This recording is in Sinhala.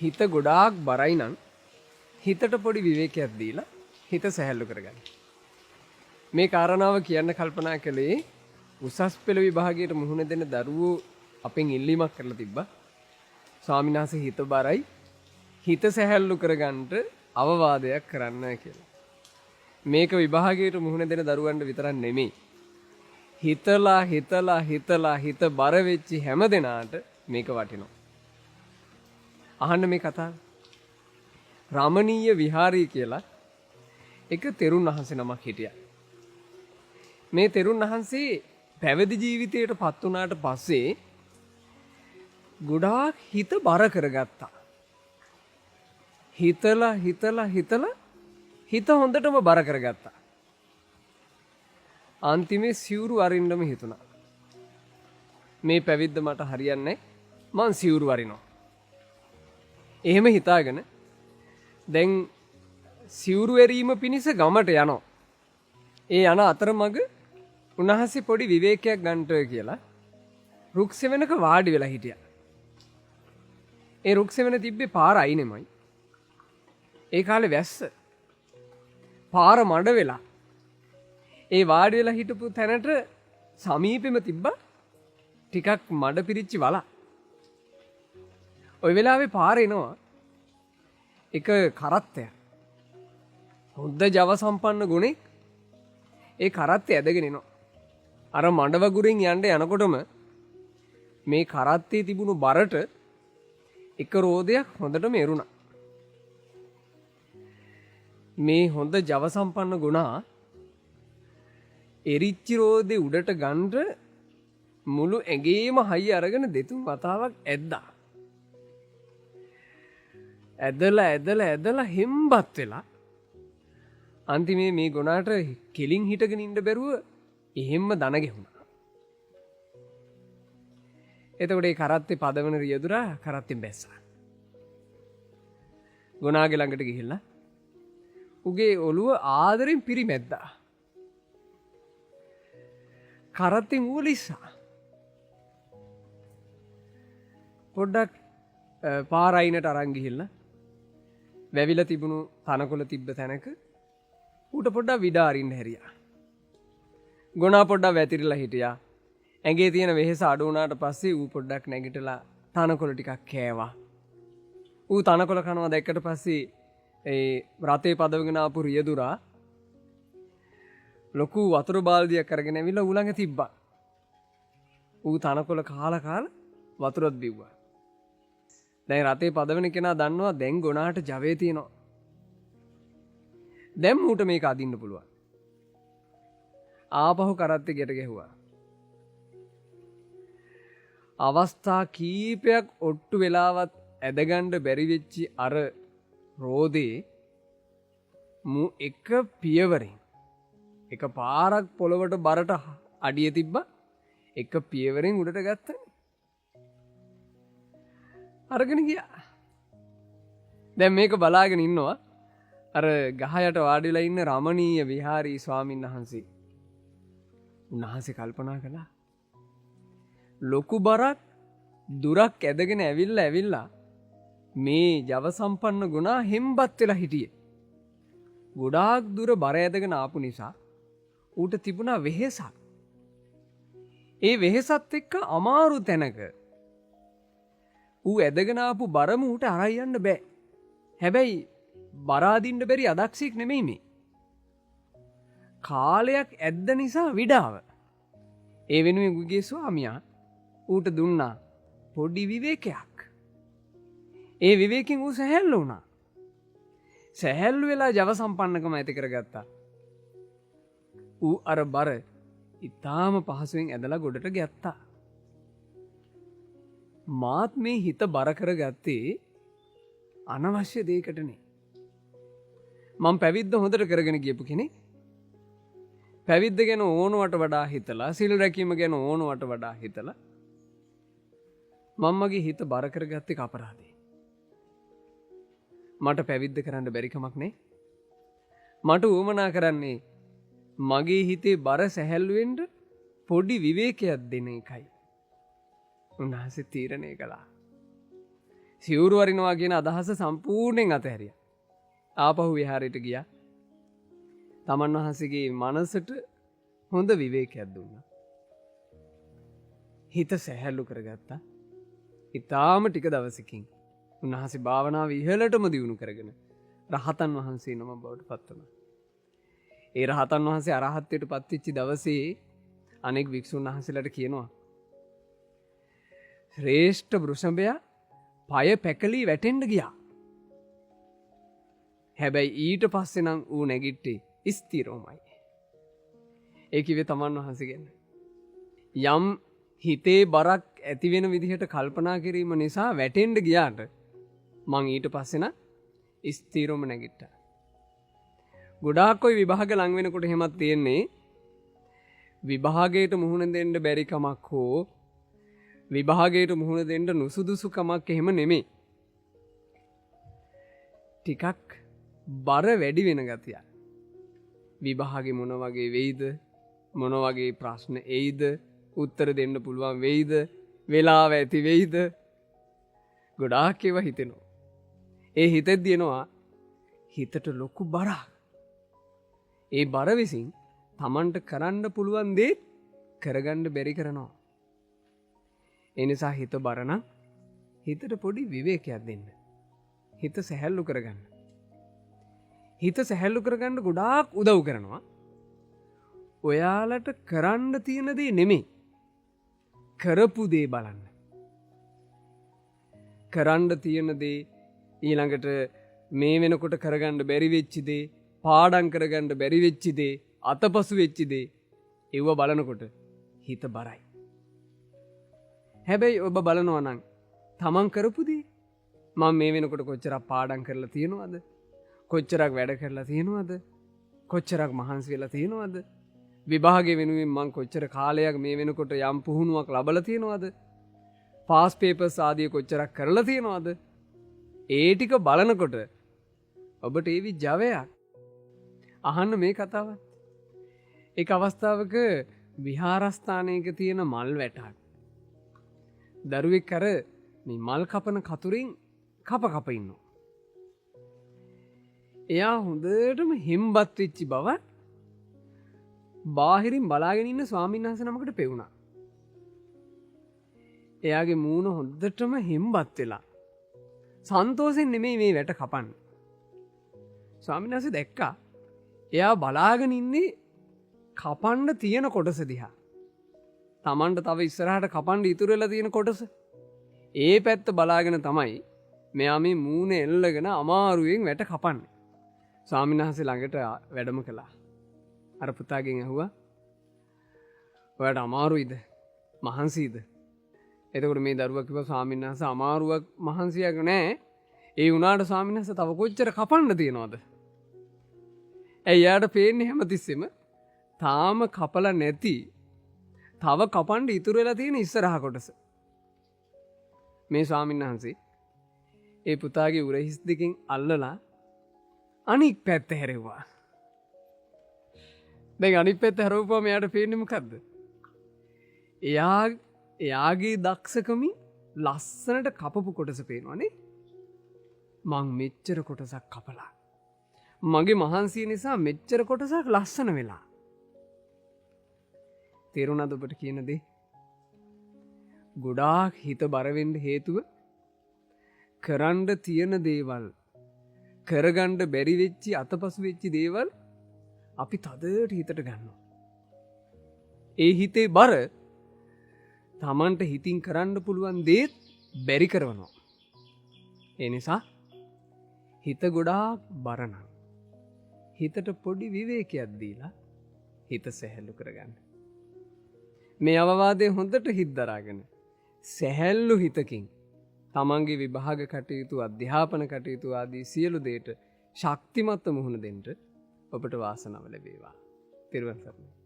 හිත ගොඩාක් බරයි නම් හිතට පොඩි විවේකයක් දීලා හිත සැහැල්ලු කරගන්න. මේ කාරණාව කියන්න කල්පනා කළේ උසස් පෙළ විභාගයට මුහුණ දෙන දරුවෝ අපෙන් ඉල්ලීමක් කරලා තිබ්බා. ස්වාමීන් වහන්සේ හිත බරයි හිත සැහැල්ලු කරගන්නට අවවාදයක් කරන්න කියලා. මේක විභාගයට මුහුණ දෙන දරුවන්ට විතරක් නෙමෙයි. හිත බර වෙච්චි හැම දෙනාට මේක වටිනවා. අහන්න මේ කතාව. රමණීය විහාරී කියලා එක තෙරුන් වහන්සේ නමක් හිටියා. මේ තෙරුන් වහන්සේ පැවිදි ජීවිතයට පත් වුණාට පස්සේ ගොඩාක් හිත බර කරගත්තා. හිතලා හිත හොඳටම බර කරගත්තා. අන්තිමේ සිවුරු අරින්නම හිතුණා. මේ පැවිද්ද මට හරියන්නේ මං සිවුරු අරිනවා. එහෙම හිතාගෙන දැන් සිවුරු එරීම පිණිස ගමට යනවා. ඒ යන අතරමඟ උන්වහන්සේ පොඩි විවේකයක් ගන්නට කියලා රුක් සෙවණක වාඩි වෙලා හිටියා. ඒ රුක් සෙවණ තිබ්බේ පාර අයිනෙමයි. ඒ කාලේ වැස්ස. පාර මඩ වෙලා. ඒ වාඩි වෙලා හිටපු තැනට සමීපෙම තිබ්බා ටිකක් මඩ පිරිච්චි වලක්. ওই වෙලාවේ පාරේ එනවා එක කරත්තයක්. හොඳ ජව සම්පන්න ගුණෙක්. ඒ කරත්තය ඇදගෙන එනවා. අර මඩ වගුරෙන් යන්න යනකොටම මේ කරත්තේ තිබුණු බරට එක රෝදයක් හොඳටම එරුණා. මේ හොඳ ජව සම්පන්න ගුණා එරිච්චි රෝදේ උඩට ගන්න මුළු ඇඟේම හයි අරගෙන දෙතුන් වතාවක් ඇද්දා. ඇදලා හෙම්බත් වෙලා අන්තිමේ මේ ගුණාට කෙලින් හිටගෙන ඉන්න බැරුව එහෙම්ම දන ගැහුණා. එතකොට ඒ කරත්තේ පදවන රියදුරා කරත්තෙන් බැස්සා. ගුණාගේ ළඟට ගිහිල්ලා උගේ ඔළුව ආදරෙන් පිරිමැද්දා. කරත්තෙන් ඌව ලිස්සා. පොඩ්ඩක් පාර අයිනට අරන් ගිහිල්ලා වැවිලා තිබුණු තනකොළ තිබ්බ තැනක ඌට පොඩ්ඩක් විඩා අරින්න හැරියා. ගුණා පොඩ්ඩක් වැතිරිලා හිටියා. ඇඟේ තියෙන වෙහෙස අඩු වුණාට පස්සේ ඌ පොඩ්ඩක් නැගිටලා තනකොළ ටිකක් කෑවා. ඌ තනකොළ කනවා දැක්කට පස්සේ ඒ රතේ පදවගෙන ආපු රියදුරා ලොකු වතුර බාල්දියක් අරගෙන ඇවිල්ලා ඌ ළඟ තිබ්බා. ඌ තනකොළ කාලා වතුරත් බිව්වා. දැන් රතේ පදවෙන කෙනා දන්නවා දැන් ගුණාට ජවයේ තියෙනවා. දැන් ඌට මේක අදින්න පුළුවන්. ආපහු කරත්තේ ගෙට ගැහුවා. අවස්ථා කීපයක් ඔට්ටු වෙලාවත් ඇදගන්න බැරි වෙච්චි අර රෝදේ මු එක පියවරෙන් එක පාරක් පොළවට බරට අඩිය තිබ්බා. එක පියවරෙන් උඩට ගත්තා. අරගෙන ගියා. දැන් මේක බලාගෙන ඉන්නවා අර ගහ යට වාඩිලා ඉන්න රමණීය විහාරී ස්වාමීන් වහන්සේ. උන්වහන්සේ කල්පනා කළා ලොකු බරක් දුරක් ඇදගෙන ඇවිල්ලා මේ ජව සම්පන්න ගුණා හෙම්බත් වෙලා හිටියේ. ගොඩාක් දුර බර ඇදගෙන ආපු නිසා ඌට තිබුණා වෙහෙසක්. ඒ වෙහෙසත් එක්ක අමාරු තැනක ඌ ඇදගෙන ආපු බරම ඌට අරන් යන්න බෑ. හැබැයි බර අදින්න බැරි අදක්ෂයෙක් නෙමෙයි මේ. කාලයක් ඇද්ද නිසා විඩාව. ඒ වෙනුවෙන් උගේ ස්වාමියා ඌට දුන්නා පොඩි විවේකයක්. ඒ විවේකෙන් ඌ සැහැල්ලු වුණා. සැහැල්ලු වෙලා ජව සම්පන්නකම ඇති කරගත්තා. ඌ අර බර ඉතාම පහසුවෙන් ඇදලා ගොඩට ගැත්තා. මාත් මේ හිත බර කරගත්තේ අනවශ්‍ය දෙයකටනේ. මම පැවිද්ද හොඳට කරගෙන ගියපු කෙනෙක්. පැවිද්ද ගැන ඕනවට වඩා හිතලා සිල් රැකීම ගැන ඕනවට වඩා හිතලා මම මගේ හිත බර කරගත්තේ අපරාධේ. මට පැවිද්ද කරන්න බැරි කමක් නේ. මට උවමනා කරන්නේ මගේ හිතේ බර සැහැල්ලු වෙන්න පොඩි විවේකයක් දෙන එකයි. උන්වහන්සේ තීරණය කළා. සිවුරු වරිනවා කියන අදහස සම්පූර්ණයෙන් අතහැරියා. ආපහු විහාරයට ගියා. තමන් වහන්සේගේ මනසට හොඳ විවේකයක් දුන්නා. හිත සැහැල්ලු කරගත්තා. ඊටාම ටික දවසකින් උන්වහන්සේ භාවනාව ඉහළටම දියුණු කරගෙන රහතන් වහන්සේ නම බවට පත් වුණා. ඒ රහතන් වහන්සේ අරහත්ත්වයට පත්වෙච්ච දවසේ අනෙක් වික්ෂුන් වහන්සේලාට කියනවා ශ්‍රේෂ්ඨ වෘෂභයා පය පැකලී වැටෙන්න ගියා. හැබැයි ඊට පස්සේ නම් ඌ නැගිට්ටේ ස්ථිරවමයි. ඒ කිව්වේ තමන් වහන්සේගෙන්. යම් හිතේ බරක් ඇති වෙන විදිහට කල්පනා කිරීම නිසා වැටෙන්න ගියාට මං ඊට පස්සේ නම් ස්ථිරවම නැගිට්ටා. ගොඩාක් ඔය විභාග ලඟ වෙනකොට එහෙමත් තියෙන්නේ විභාගයට මුහුණ දෙන්න බැරි කමක් හෝ විභාගයට මුහුණ දෙන්න නුසුදුසුකමක් එහෙම නෙමෙයි. ටිකක් බර වැඩි වෙන ගතිය. විභාගේ මොන වගේ වෙයිද? මොන වගේ ප්‍රශ්න එයිද? උත්තර දෙන්න පුළුවන් වෙයිද? වෙලාව ඇති වෙයිද? ගොඩාක් ඒවා හිතෙනවා. ඒ හිතෙද්දී එනවා හිතට ලොකු බරක්. ඒ බර විසින් Tamanට කරන්න පුළුවන් දේ කරගන්න බැරි කරනවා. ඒ නිසා හිත බර නම් හිතට පොඩි විවේකයක් දෙන්න. හිත සැහැල්ලු කරගන්න. හිත සැහැල්ලු කරගන්න ගොඩාක් උදව් කරනවා. ඔයාලට කරන්න තියෙන දේ නෙමෙයි. කරපු දේ බලන්න. කරන්න තියෙන දේ ඊළඟට මේ වෙනකොට කරගන්න බැරි වෙච්ච දේ, පාඩම් කරගන්න බැරි වෙච්ච දේ, අතපසු වෙච්ච දේ ඒව බලනකොට හිත බරයි. හැබැයි ඔබ බලනවා නම් තමන් කරපු දේ මම මේ වෙනකොට කොච්චරක් පාඩම් කරලා තියෙනවද? කොච්චරක් වැඩ කරලා තියෙනවද? කොච්චරක් මහන්සි වෙලා තියෙනවද? විභාගය වෙනුවෙන් මං කොච්චර කාලයක් මේ වෙනකොට යම් පුහුණුවක් ලබලා තියෙනවද? පාස් පේපර්ස් ආදී කොච්චරක් කරලා තියෙනවද? ඒ ටික බලනකොට ඔබට ඒවි ජවයක්. අහන්න මේ කතාව. එක අවස්ථාවක විහාරස්ථානයක තියෙන මල් වැටක්. දරුවෙක් අර මේ මල් කපන කතුරින් කප ඉන්නවා. එයා හොඳටම හිම්බත් වෙච්ච බව බාහිරින් බලාගෙන ඉන්න ස්වාමීන් වහන්සේ නමකට පෙවුණා. එයාගේ මූණ හොඳටම හිම්බත් වෙලා සන්තෝෂෙන් නෙමෙයි මේ වැට කපන්නේ. ස්වාමීන් වහන්සේ දැක්කා එයා බලාගෙන ඉන්නේ කපන්න තියෙන කොටස දිහා. Tamanට තව ඉස්සරහට කපන්න ඉතුරු වෙලා තියෙන කොටස. ඒ පැත්ත බලාගෙන තමයි මෙයා මේ මූණ එල්ලගෙන අමාරුවෙන් වැට කපන්නේ. ස්වාමීන් වහන්සේ ළඟට වැඩම කළා. අර පුතාගෙන් ඇහුවා ඔයාට අමාරුයිද? මහන්සියිද? එතකොට මේ දරුවා කිව්වා ස්වාමීන් වහන්සේ අමාරුවක් මහන්සියක් නෑ. ඒ වුණාට ස්වාමීන් වහන්සේ තව කොච්චර කපන්න තියනවද? එයාට පේන්නේ හැමතිස්සෙම තාම කපලා නැති තව කපන්න ඉතුරු වෙලා තියෙන ඉස්සරහ කොටස. මේ ස්වාමීන් වහන්සේ ඒ පුතාගේ උරහිස් දෙකෙන් අල්ලලා අනික් පැත්ත හැරෙව්වා. දැන් අනිත් පැත්ත හැරවුවාම එයාට පේන්නේ මොකද්ද? එයාගේ දක්ෂකමින් ලස්සනට කපපු කොටස පේනවනේ. මං මෙච්චර කොටසක් කපලා. මගේ මහන්සිය නිසා මෙච්චර කොටසක් ලස්සන වෙලා. තේරුණාද ඔබට කියන දේ? ගොඩාක් හිත බර වෙන්න හේතුව කරන්න තියෙන දේවල් කරගන්න බැරි වෙච්චි අතපසු වෙච්චි දේවල් අපි තදට හිතට ගන්නවා. ඒ හිතේ බර Tamanට හිතින් කරන්න පුළුවන් දේත් බැරි කරනවා. ඒ නිසා හිත ගොඩාක් බර නම් හිතට පොඩි විවේකයක් දීලා හිත සැහැල්ලු කරගන්න. මේ අවවාදය හොඳට හිත දරාගෙන සැහැල්ලු හිතකින් තමන්ගේ විභාග කටයුතු අධ්‍යාපන කටයුතු ආදී සියලු දේට ශක්තිමත්ව මුහුණ දෙන්න ඔබට වාසනාව ලැබේවා. තෙරුවන් සරණයි.